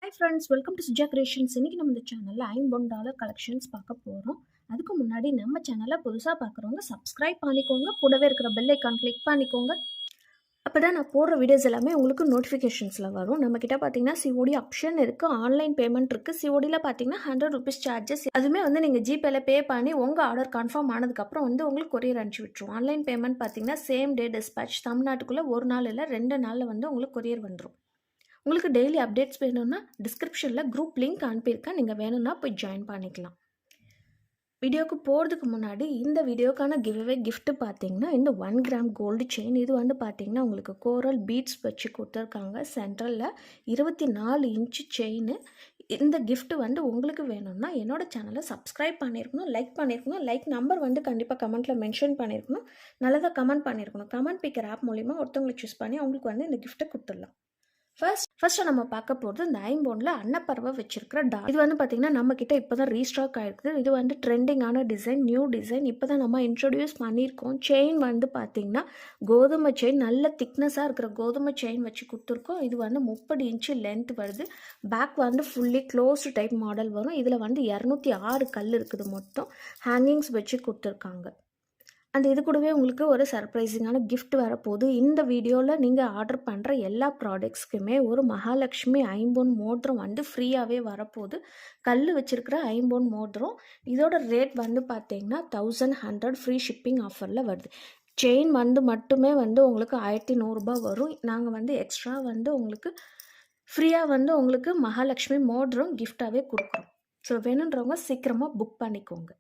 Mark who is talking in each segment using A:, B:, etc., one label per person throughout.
A: Hi friends, welcome to Suja creations. இன்றைக்கி நம்ம இந்த சேனலில் $50 கலெக்ஷன்ஸ் பார்க்க போகிறோம். அதுக்கு முன்னாடி நம்ம சேனலை புதுசாக பார்க்குறவங்க சப்ஸ்கிரைப் பண்ணிக்கோங்க. கூடவே இருக்கிற பெல் ஐக்கான் கிளிக் பண்ணிக்கோங்க. அப்போ தான் நான் போடுற வீடியோஸ் எல்லாமே உங்களுக்கு நோட்டிஃபிகேஷன்ஸில் வரும். நம்மக்கிட்ட பார்த்தீங்கன்னா சிஓடி ஆப்ஷன் இருக்குது, ஆன்லைன் பேமெண்ட் இருக்குது. சிஓடியில் பார்த்தீங்கன்னா ₹100 சார்ஜஸ். அதுவுமே நீங்கள் ஜிபேல பே பண்ணி உங்கள் ஆர்டர் கன்ஃபார்ம் ஆனதுக்கப்புறம் உங்களுக்கு கொரியர் அனுப்பிச்சி விட்டுரும். ஆன்லைன் பேமெண்ட் பார்த்தீங்கன்னா சேம் டே டிஸ்பேச். தமிழ்நாட்டுக்குள்ளே ஒரு நாள் இல்லை 2 நாளில் உங்களுக்கு கொரியர் வந்துடும். உங்களுக்கு டெய்லி அப்டேட்ஸ் வேணும்னா டிஸ்கிரிப்ஷனில் குரூப் லிங்க் அனுப்பியிருக்கேன். நீங்கள் வேணும்னா போய் ஜாயின் பண்ணிக்கலாம். வீடியோவுக்கு போகிறதுக்கு முன்னாடி இந்த வீடியோக்கான கிஃப்ட்டு பார்த்தீங்கன்னா இந்த 1 கிராம் கோல்டு செயின். இது பார்த்தீங்கன்னா உங்களுக்கு கோரல் பீட்ஸ் வச்சு கொடுத்துருக்காங்க. சென்ட்ரலில் 24 இன்ச்சு செயின். இந்த கிஃப்ட்டு உங்களுக்கு வேணும்னா என்னோடய சேனலை சப்ஸ்கிரைப் பண்ணியிருக்கணும், லைக் பண்ணியிருக்கணும். லைக் நம்பர் கண்டிப்பாக கமெண்ட்டில் மென்ஷன் பண்ணியிருக்கணும். நல்லதாக கமெண்ட் பண்ணியிருக்கணும். கமெண்ட் பிக்கர் ஆப் மூலிமா ஒருத்தவங்களை சூஸ் பண்ணி அவங்களுக்கு இந்த கிஃப்ட்டை கொடுத்துடலாம். ஃபர்ஸ்ட் நம்ம பார்க்க போகிறது இந்த ஐம்பொன்ல அன்னப்பறவை வச்சிருக்கிற டால். இது பார்த்தீங்கன்னா நம்ம கிட்ட இப்போ தான் ரீஸ்டாக் ஆயிருக்குது. இது ட்ரெண்டிங்கான டிசைன், நியூ டிசைன். இப்போ தான் நம்ம இன்ட்ரடியூஸ் பண்ணியிருக்கோம். செயின் பார்த்தீங்கன்னா கோதுமை செயின், நல்ல திக்னஸாக இருக்கிற கோதுமை செயின் வச்சு கொடுத்துருக்கோம். இது 30 இன்ச்சு லென்த் வருது. Back fully closed type model வரும். இதில் 206 கல் இருக்குது. மொத்தம் ஹேங்கிங்ஸ் வச்சு கொடுத்துருக்காங்க. அண்ட் இது கூடவே உங்களுக்கு ஒரு சர்ப்ரைசிங்கான கிஃப்ட் வரப்போகுது. இந்த வீடியோவில் நீங்கள் ஆர்டர் பண்ணுற எல்லா ப்ராடக்ட்ஸ்க்குமே ஒரு மகாலட்சுமி ஐம்பொன் மோதிரம் ஃப்ரீயாகவே வரப்போகுது. கல் வச்சுருக்கிற ஐம்பொன் மோதிரம். இதோட ரேட் பார்த்தீங்கன்னா 1100 ஃப்ரீ ஷிப்பிங் ஆஃபரில் வருது. செயின் மட்டுமே உங்களுக்கு 1100 வரும். நாங்கள் எக்ஸ்ட்ரா உங்களுக்கு ஃப்ரீயாக உங்களுக்கு மகாலட்சுமி மோதிரம் கிஃப்டாகவே கொடுக்குறோம். ஸோ வேணுன்றவங்க சீக்கிரமாக புக் பண்ணிக்கோங்க.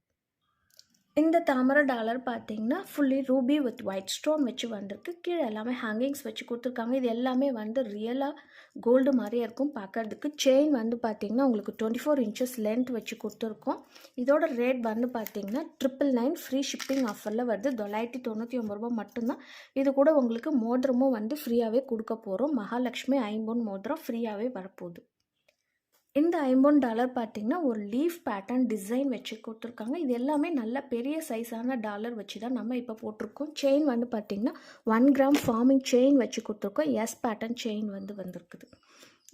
A: இந்த தாமரை டாலர் பார்த்தீங்கன்னா fully Ruby with white stone வச்சு வந்திருக்கு. கீழே எல்லாமே ஹேங்கிங்ஸ் வச்சு கொடுத்துருக்காங்க. இது எல்லாமே ரியலாக கோல்டு மாதிரியே இருக்கும் பார்க்கறதுக்கு. செயின் பார்த்தீங்கன்னா உங்களுக்கு 24 இன்ச்சஸ் லென்த் வச்சு கொடுத்துருக்கோம். இதோட ரேட் பார்த்தீங்கன்னா 999 ஃப்ரீ ஷிப்பிங் ஆஃபரில் வருது. $999 மட்டும்தான். இது கூட உங்களுக்கு மோதிரமும் ஃப்ரீயாகவே கொடுக்க போகிறோம். மகாலட்சுமி ஐம்பொன் மோதிரம் ஃப்ரீயாகவே வரப்போகுது. இந்த $50 பார்த்தீங்கன்னா ஒரு லீஃப் பேட்டர்ன் டிசைன் வச்சு கொடுத்துருக்காங்க. இது எல்லாமே நல்ல பெரிய சைஸான டாலர் வச்சு தான் நம்ம இப்போ போட்டிருக்கோம். செயின் பார்த்தீங்கன்னா 1 கிராம் ஃபார்மிங் செயின் வச்சு கொடுத்துருக்கோம். எஸ் பேட்டர்ன் செயின் வந்திருக்குது.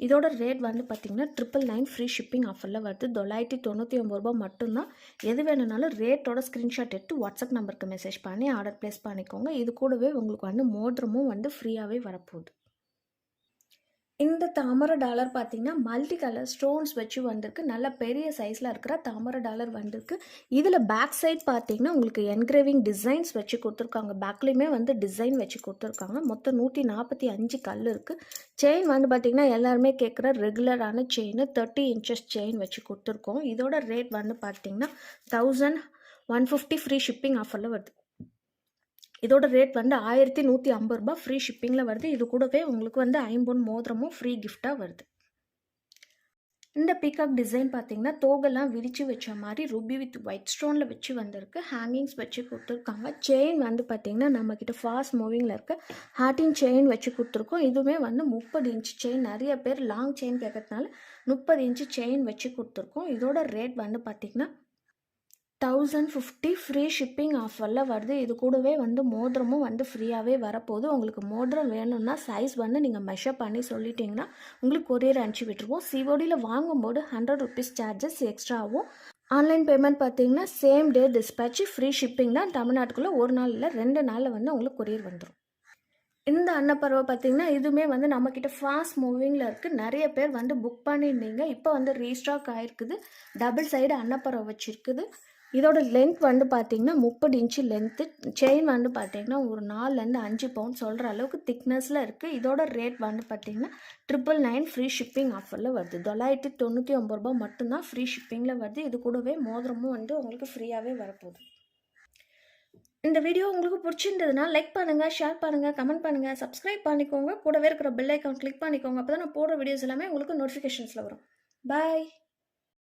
A: இதோட ரேட் பார்த்தீங்கன்னா 999 ஃப்ரீ ஷிப்பிங் ஆஃபரில் வருது. $999 மட்டும்தான். எது வேணும்னாலும் ரேட்டோட ஸ்க்ரீன்ஷாட் எடுத்து வாட்ஸ்அப் நம்பருக்கு மெசேஜ் பண்ணி ஆர்டர் ப்ளேஸ் பண்ணிக்கோங்க. இது கூடவே உங்களுக்கு மோதிரமும் ஃப்ரீயாகவே வரப்போகுது. இந்த தாமரை டாலர் பார்த்தீங்கன்னா மல்டி கலர் ஸ்டோன்ஸ் வச்சு வந்திருக்கு. நல்ல பெரிய சைஸில் இருக்கிற தாமரை டாலர் வந்திருக்கு. இதில் பேக் சைட் பார்த்தீங்கன்னா உங்களுக்கு என்கிரேவிங் டிசைன்ஸ் வச்சு கொடுத்துருக்காங்க. பேக்லேயுமே டிசைன் வச்சு கொடுத்துருக்காங்க. மொத்தம் 145 கல் இருக்குது. செயின் பார்த்தீங்கன்னா எல்லாருமே கேட்குற ரெகுலரான செயின் 30 இன்ச்சஸ் செயின் வச்சு கொடுத்துருக்கோம். இதோட ரேட் பார்த்தீங்கன்னா 1150 ஃப்ரீ ஷிப்பிங் ஆஃபரில் வருது. இதோட ரேட் 1150 ஃப்ரீ ஷிப்பிங்கில் வருது. இது கூடவே உங்களுக்கு ஐம்பொன் மோதிரமும் ஃப்ரீ கிஃப்டாக வருது. இந்த பீகாக் டிசைன் பார்த்தீங்கன்னா தோகெல்லாம் விரித்து வச்ச மாதிரி ரூபி வித் ஒயிட் ஸ்டோனில் வச்சு வந்திருக்கு. ஹேங்கிங்ஸ் வச்சு கொடுத்துருக்காங்க. செயின் பார்த்தீங்கன்னா நம்மக்கிட்ட ஃபாஸ்ட் மூவிங்கில் இருக்க ஹார்டின் செயின் வச்சு கொடுத்துருக்கோம். இதுவுமே 30 இன்ச்சு செயின். நிறைய பேர் லாங் செயின் கேட்கறதுனால 30 இன்ச்சு செயின் வச்சு கொடுத்துருக்கோம். இதோட ரேட் பார்த்தீங்கன்னா 1050 ஃப்ரீ ஷிப்பிங் ஆஃபரில் வருது. இது கூடவே மோதிரமும் ஃப்ரீயாகவே வரப்போகுது. உங்களுக்கு மோதிரம் வேணும்னா சைஸ் நீங்கள் மெஷர் பண்ணி சொல்லிட்டிங்கன்னா உங்களுக்கு கொரியர் அனுப்பிச்சி விட்டுருவோம். சிஓடியில் வாங்கும்போது $100 சார்ஜஸ் எக்ஸ்ட்ராவும். ஆன்லைன் பேமெண்ட் பார்த்தீங்கன்னா same day dispatch. Free shipping தான். தமிழ்நாட்டுக்குள்ளே ஒரு நாள் இல்லை 2 நாளில் உங்களுக்கு கொரியர் வந்துடும். இந்த அன்னப்பறவை பார்த்தீங்கன்னா இதுவுமே நம்மக்கிட்ட ஃபாஸ்ட் மூவிங்கில் இருக்குது. நிறைய பேர் புக் பண்ணியிருந்தீங்க. இப்போ ரீஸ்டாக் ஆகிருக்குது. டபுள் சைடு அன்னப்பறவை வச்சுருக்குது. இதோட லென்த் பார்த்தீங்கன்னா 30 இன்ச்சு லென்த்து. செயின் பார்த்தீங்கன்னா ஒரு 4லேருந்து 5 பவுண்ட் சொல்கிற அளவுக்கு திக்னஸில் இருக்குது. இதோட ரேட் பார்த்தீங்கன்னா 999 ஃப்ரீ ஷிப்பிங் ஆஃபரில் வருது. $999 மட்டும்தான் ஃப்ரீ ஷிப்பிங்கில் வருது. இது கூடவே மோதிரமும் உங்களுக்கு ஃப்ரீயாகவே வரப்போகுது. இந்த வீடியோ உங்களுக்கு பிடிச்சிருந்ததுன்னா லைக் பண்ணுங்கள், ஷேர் பண்ணுங்கள், கமெண்ட் பண்ணுங்கள், சப்ஸ்கிரைப் பண்ணிக்கோங்க. கூடவே இருக்கிற பெல் ஐக்கான் கிளிக் பண்ணிக்கோங்க. அப்போ தான் நான் போடுற வீடியோஸ் எல்லாமே உங்களுக்கு நோட்டிஃபிகேஷன்ஸில் வரும். பாய்.